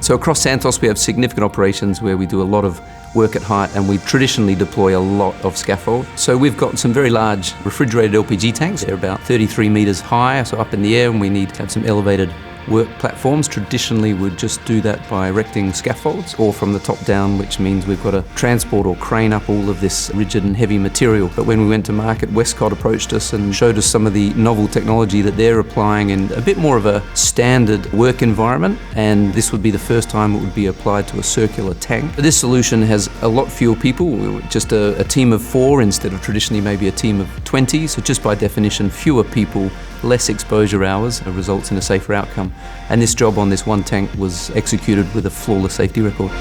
So across Santos we have significant operations where we do a lot of work at height, and we traditionally deploy a lot of scaffold. So we've got some very large refrigerated LPG tanks. They're about 33 metres high, so up in the air, and we need to have some elevated work platforms. Traditionally we'd just do that by erecting scaffolds or from the top down, which means we've got to transport or crane up all of this rigid and heavy material. But when we went to market, Westcott approached us and showed us some of the novel technology that they're applying in a bit more of a standard work environment, and this would be the first time it would be applied to a circular tank. This solution has a lot fewer people. We're just a team of 4 instead of traditionally maybe a team of 20, so just by definition fewer people, less exposure hours results in a safer outcome. And this job on this one tank was executed with a flawless safety record.